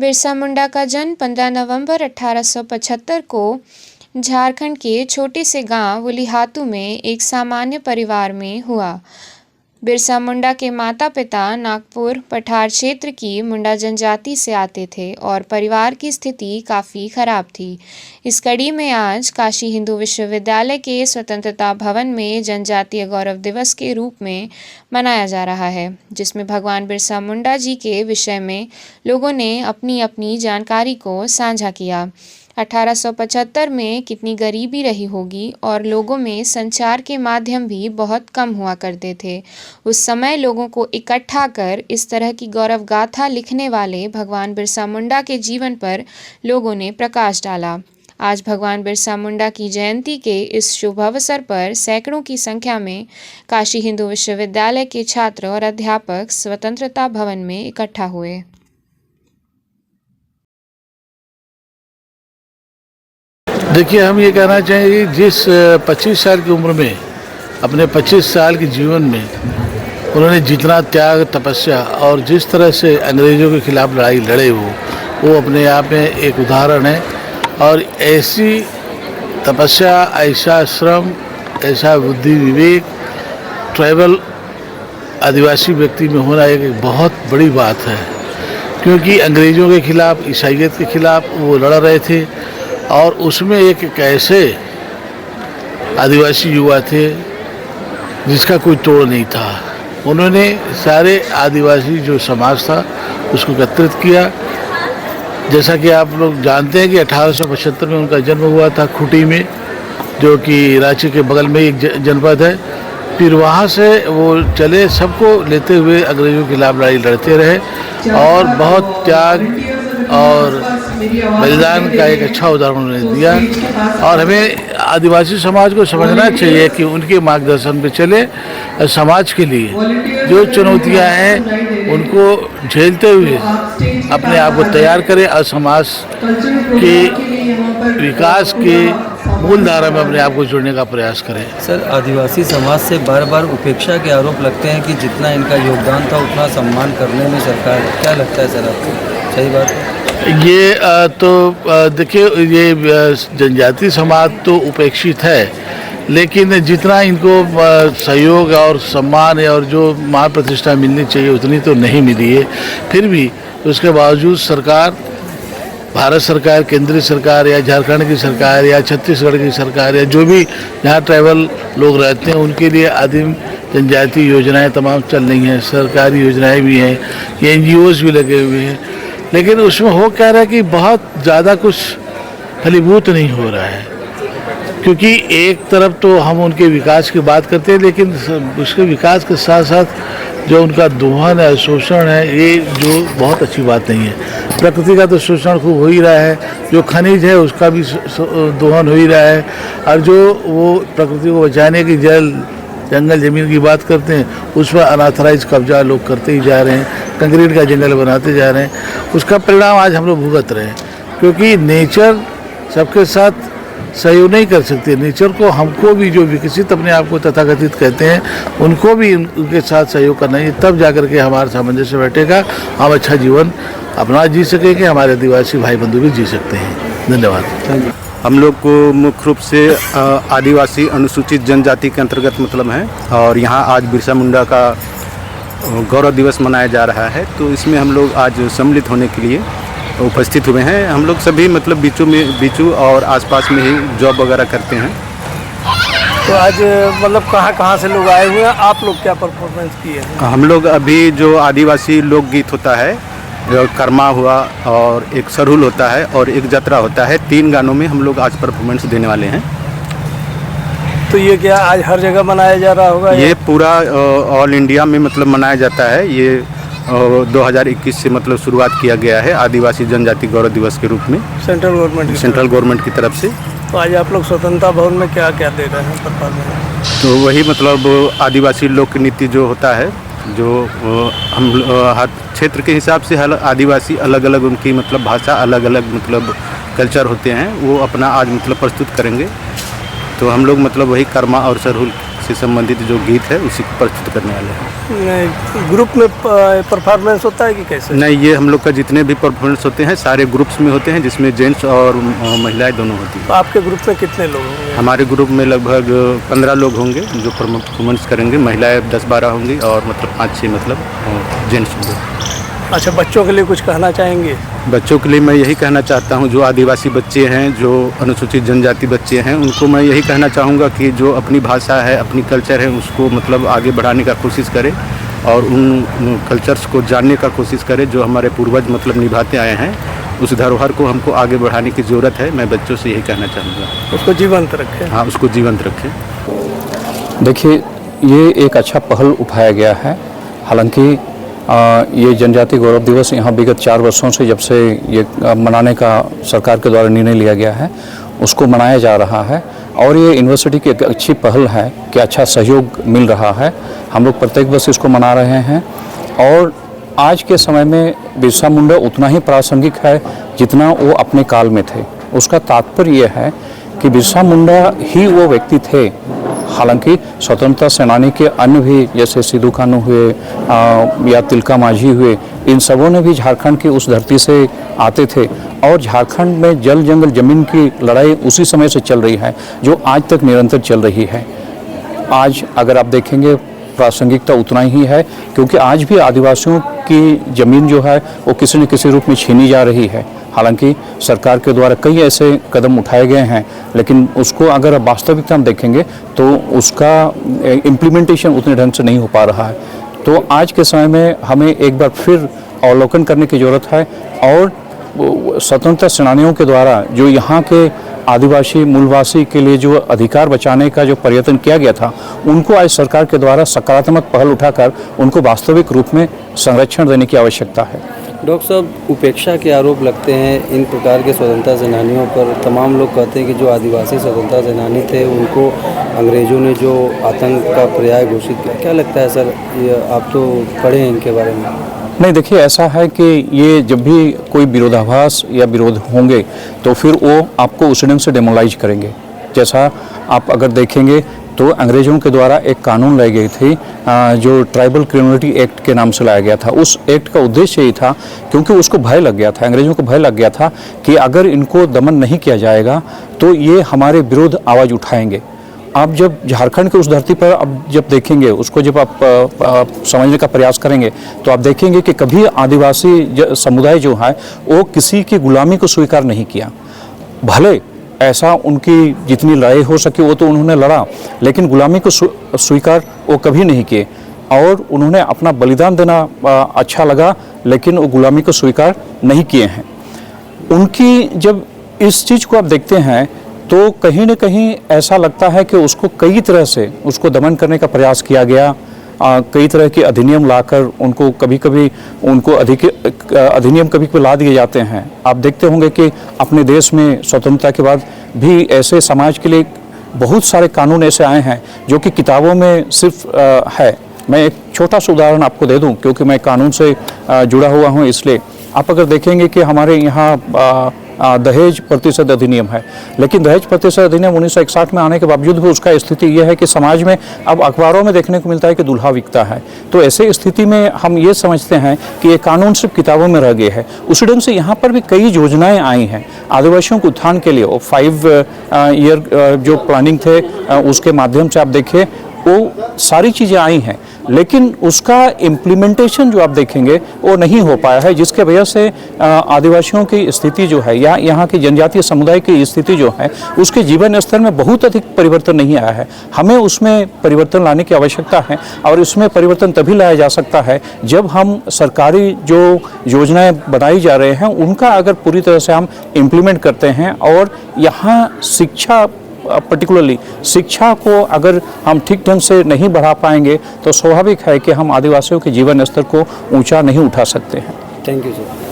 बिरसा मुंडा का जन्म 15 नवंबर 1875 को झारखंड के छोटे से गांव वुलिहातू में एक सामान्य परिवार में हुआ। बिरसा मुंडा के माता पिता नागपुर पठार क्षेत्र की मुंडा जनजाति से आते थे और परिवार की स्थिति काफ़ी खराब थी। इस कड़ी में आज काशी हिंदू विश्वविद्यालय के स्वतंत्रता भवन में जनजातीय गौरव दिवस के रूप में मनाया जा रहा है, जिसमें भगवान बिरसा मुंडा जी के विषय में लोगों ने अपनी अपनी जानकारी को साझा किया। 1875 में कितनी गरीबी रही होगी और लोगों में संचार के माध्यम भी बहुत कम हुआ करते थे। उस समय लोगों को इकट्ठा कर इस तरह की गौरव गाथा लिखने वाले भगवान बिरसा मुंडा के जीवन पर लोगों ने प्रकाश डाला। आज भगवान बिरसा मुंडा की जयंती के इस शुभ अवसर पर सैकड़ों की संख्या में काशी हिंदू विश्वविद्यालय के छात्र और अध्यापक स्वतंत्रता भवन में इकट्ठा हुए। देखिए, हम ये कहना चाहेंगे कि जिस 25 साल की उम्र में अपने 25 साल के जीवन में उन्होंने जितना त्याग, तपस्या और जिस तरह से अंग्रेज़ों के खिलाफ लड़ाई लड़े वो अपने आप में एक उदाहरण है। और ऐसी तपस्या, ऐसा श्रम, ऐसा बुद्धि विवेक ट्राइबल आदिवासी व्यक्ति में होना एक बहुत बड़ी बात है, क्योंकि अंग्रेज़ों के खिलाफ, ईसाइयत के खिलाफ वो लड़ रहे थे और उसमें एक ऐसे आदिवासी युवा थे जिसका कोई तोड़ नहीं था। उन्होंने सारे आदिवासी जो समाज था उसको एकत्रित किया। जैसा कि आप लोग जानते हैं कि 1875 में उनका जन्म हुआ था खूंटी में, जो कि रांची के बगल में एक जनपद है। फिर वहाँ से वो चले, सबको लेते हुए अंग्रेज़ों के खिलाफ लड़ाई लड़ते रहे और बहुत त्याग और बलिदान का एक अच्छा उदाहरण उन्होंने दिया। और हमें आदिवासी समाज को समझना चाहिए कि उनके मार्गदर्शन पे चले। समाज के लिए जो चुनौतियां हैं उनको झेलते हुए अपने आप को तैयार करें और समाज के विकास के मूल धारा में अपने आप को जोड़ने का प्रयास करें। सर, आदिवासी समाज से बार बार उपेक्षा के आरोप लगते हैं कि जितना इनका योगदान था उतना सम्मान करने में सरकार, क्या लगता है सर आपको, सही बात है? ये देखिए, ये जनजाति समाज तो उपेक्षित है, लेकिन जितना इनको सहयोग और सम्मान है और जो मान प्रतिष्ठा मिलनी चाहिए उतनी तो नहीं मिली है। फिर भी उसके बावजूद सरकार, भारत सरकार, केंद्रीय सरकार या झारखंड की सरकार या छत्तीसगढ़ की सरकार या जो भी यहाँ ट्राइबल लोग रहते हैं उनके लिए आदिम जनजाति योजनाएं तमाम चल रही हैं। सरकारी योजनाएं भी हैं, ये NGOs भी लगे हुए हैं, लेकिन उसमें हो क्या रहा है कि बहुत ज़्यादा कुछ फलीभूत नहीं हो रहा है। क्योंकि एक तरफ तो हम उनके विकास की बात करते हैं, लेकिन उसके विकास के साथ साथ जो उनका दोहन है, शोषण है, ये जो बहुत अच्छी बात नहीं है। प्रकृति का तो शोषण खूब हो ही रहा है, जो खनिज है उसका भी दोहन हो ही रहा है, और जो वो प्रकृति को बचाने की जंगल ज़मीन की बात करते हैं उस पर अनऑथराइज कब्जा लोग करते ही जा रहे हैं, कंक्रीट का जंगल बनाते जा रहे हैं। उसका परिणाम आज हम लोग भुगत रहे हैं, क्योंकि नेचर सबके साथ सहयोग नहीं कर सकती। नेचर को, हमको भी जो विकसित अपने आप को तथाकथित कहते हैं, उनको भी उनके साथ सहयोग करना है, तब जाकर के हमारा सामंजस्य बैठेगा, हम अच्छा जीवन अपना जी सकेंगे, हमारे आदिवासी भाई बंधु भी जी सकते हैं। धन्यवाद। हम लोग को मुख्य रूप से आदिवासी अनुसूचित जनजाति के अंतर्गत मतलब है, और यहाँ आज बिरसा मुंडा का गौरव दिवस मनाया जा रहा है, तो इसमें हम लोग आज सम्मिलित होने के लिए उपस्थित हुए हैं। हम लोग सभी मतलब बीचू और आसपास में ही जॉब वगैरह करते हैं। तो आज मतलब कहाँ से लोग आए हुए हैं, आप लोग क्या परफॉर्मेंस किए हैं? हम लोग अभी जो आदिवासी लोकगीत होता है, कर्मा हुआ और एक सरहुल होता है और एक जतरा होता है, 3 गानों में हम लोग आज परफॉर्मेंस देने वाले हैं। तो ये क्या आज हर जगह मनाया जा रहा होगा? ये पूरा ऑल इंडिया में मतलब मनाया जाता है। ये 2021 से मतलब शुरुआत किया गया है आदिवासी जनजाति गौरव दिवस के रूप में, सेंट्रल गवर्नमेंट की तरफ से। तो आज आप लोग स्वतंत्रता भवन में क्या क्या दे रहे हैं परफॉर्मेंस? तो वही मतलब आदिवासी लोक नृत्य जो होता है, जो हम हर क्षेत्र के हिसाब से आदिवासी अलग अलग उनकी मतलब भाषा, अलग अलग मतलब कल्चर होते हैं, वो अपना आज मतलब प्रस्तुत करेंगे। तो हम लोग मतलब वही कर्मा और सरहुल से संबंधित जो गीत है उसी को प्रस्तुत करने वाले हैं। ग्रुप में परफॉर्मेंस होता है कि कैसे? नहीं, ये हम लोग का जितने भी परफॉर्मेंस होते हैं सारे ग्रुप्स में होते हैं, जिसमें जेंट्स और महिलाएं दोनों होती हैं। तो आपके ग्रुप में कितने लोग होंगे? हमारे ग्रुप में लगभग 15 लोग होंगे जो परफॉर्मेंस करेंगे। महिलाएं 10-12 होंगी और मतलब 5-6 मतलब जेंट्स होंगे। अच्छा, बच्चों के लिए कुछ कहना चाहेंगे? बच्चों के लिए मैं यही कहना चाहता हूं, जो आदिवासी बच्चे हैं, जो अनुसूचित जनजाति बच्चे हैं, उनको मैं यही कहना चाहूँगा कि जो अपनी भाषा है, अपनी कल्चर है, उसको मतलब आगे बढ़ाने का कोशिश करें और उन कल्चर्स को जानने का कोशिश करें जो हमारे पूर्वज मतलब निभाते आए हैं। उस धरोहर को हमको आगे बढ़ाने की ज़रूरत है। मैं बच्चों से यही कहना चाहूँगा, उसको जीवंत रखें। हाँ, उसको जीवंत रखें। देखिए, ये एक अच्छा पहल उठाया गया है। हालांकि ये जनजातीय गौरव दिवस यहाँ विगत 4 वर्षों से जब से ये मनाने का सरकार के द्वारा निर्णय लिया गया है, उसको मनाया जा रहा है और ये यूनिवर्सिटी की एक अच्छी पहल है कि अच्छा सहयोग मिल रहा है। हम लोग प्रत्येक वर्ष इसको मना रहे हैं और आज के समय में बिरसा मुंडा उतना ही प्रासंगिक है जितना वो अपने काल में थे। उसका तात्पर्य यह है कि बिरसा मुंडा ही वो व्यक्ति थे। हालांकि स्वतंत्रता सेनानी के अन्य भी जैसे सिद्धू कान्हू हुए या तिलका माझी हुए, इन सबों ने भी झारखंड की उस धरती से आते थे और झारखंड में जल जंगल जमीन की लड़ाई उसी समय से चल रही है जो आज तक निरंतर चल रही है। आज अगर आप देखेंगे प्रासंगिकता उतना ही है क्योंकि आज भी आदिवासियों की ज़मीन जो है वो किसी न किसी रूप में छीनी जा रही है। हालांकि सरकार के द्वारा कई ऐसे कदम उठाए गए हैं, लेकिन उसको अगर वास्तविकता में देखेंगे तो उसका इम्प्लीमेंटेशन उतने ढंग से नहीं हो पा रहा है। तो आज के समय में हमें एक बार फिर अवलोकन करने की ज़रूरत है और स्वतंत्रता सेनानियों के द्वारा जो यहाँ के आदिवासी मूलवासी के लिए जो अधिकार बचाने का जो प्रयत्न किया गया था, उनको आज सरकार के द्वारा सकारात्मक पहल उठाकर उनको वास्तविक रूप में संरक्षण देने की आवश्यकता है। डॉक्टर साहब, उपेक्षा के आरोप लगते हैं इन प्रकार के स्वतंत्रता सेनानियों पर। तमाम लोग कहते हैं कि जो आदिवासी स्वतंत्रता सेनानी थे उनको अंग्रेज़ों ने जो आतंक का पर्याय घोषित किया, क्या लगता है सर? ये आप तो पढ़े हैं इनके बारे में। नहीं, देखिए, ऐसा है कि ये जब भी कोई विरोधाभास या विरोध होंगे तो फिर वो आपको उस ढंग से डेमोलाइज करेंगे। जैसा आप अगर देखेंगे तो अंग्रेज़ों के द्वारा एक कानून लाई गई थी जो ट्राइबल क्रिमिनलिटी एक्ट के नाम से लाया गया था। उस एक्ट का उद्देश्य यही था क्योंकि उसको भय लग गया था, अंग्रेज़ों को भय लग गया था कि अगर इनको दमन नहीं किया जाएगा तो ये हमारे विरुद्ध आवाज़ उठाएंगे। आप जब झारखंड के उस धरती पर अब जब देखेंगे, उसको जब आप समझने का प्रयास करेंगे तो आप देखेंगे कि कभी आदिवासी समुदाय जो है वो किसी की गुलामी को स्वीकार नहीं किया। भले ऐसा उनकी जितनी लड़ाई हो सके वो तो उन्होंने लड़ा, लेकिन गुलामी को स्वीकार वो कभी नहीं किए और उन्होंने अपना बलिदान देना अच्छा लगा, लेकिन वो गुलामी को स्वीकार नहीं किए हैं। उनकी जब इस चीज़ को आप देखते हैं तो कहीं न कहीं ऐसा लगता है कि उसको कई तरह से उसको दमन करने का प्रयास किया गया। कई तरह के अधिनियम लाकर उनको कभी कभी उनको अधिनियम कभी कभी ला दिए जाते हैं। आप देखते होंगे कि अपने देश में स्वतंत्रता के बाद भी ऐसे समाज के लिए बहुत सारे कानून ऐसे आए हैं जो कि किताबों में सिर्फ है। मैं एक छोटा सा उदाहरण आपको दे दूं क्योंकि मैं कानून से जुड़ा हुआ हूं, इसलिए आप अगर देखेंगे कि हमारे यहाँ दहेज प्रतिशत अधिनियम है, लेकिन दहेज प्रतिशत अधिनियम 1961 में आने के बावजूद भी उसका स्थिति यह है कि समाज में अब अखबारों में देखने को मिलता है कि दूल्हा बिकता है। तो ऐसे स्थिति में हम ये समझते हैं कि ये कानून सिर्फ किताबों में रह गए हैं। उसी ढंग से यहाँ पर भी कई योजनाएं आई हैं आदिवासियों के उत्थान के लिए। 5 ईयर जो प्लानिंग थे उसके माध्यम से आप देखिए वो सारी चीज़ें आई हैं, लेकिन उसका इम्प्लीमेंटेशन जो आप देखेंगे वो नहीं हो पाया है, जिसके वजह से आदिवासियों की स्थिति जो है या यहाँ की जनजातीय समुदाय की स्थिति जो है उसके जीवन स्तर में बहुत अधिक परिवर्तन नहीं आया है। हमें उसमें परिवर्तन लाने की आवश्यकता है और इसमें परिवर्तन तभी लाया जा सकता है जब हम सरकारी जो योजनाएं बनाई जा रहे हैं उनका अगर पूरी तरह से हम इम्प्लीमेंट करते हैं और यहाँ शिक्षा पर्टिकुलरली शिक्षा को अगर हम ठीक ढंग से नहीं बढ़ा पाएंगे तो स्वाभाविक है कि हम आदिवासियों के जीवन स्तर को ऊंचा नहीं उठा सकते हैं। Thank you sir.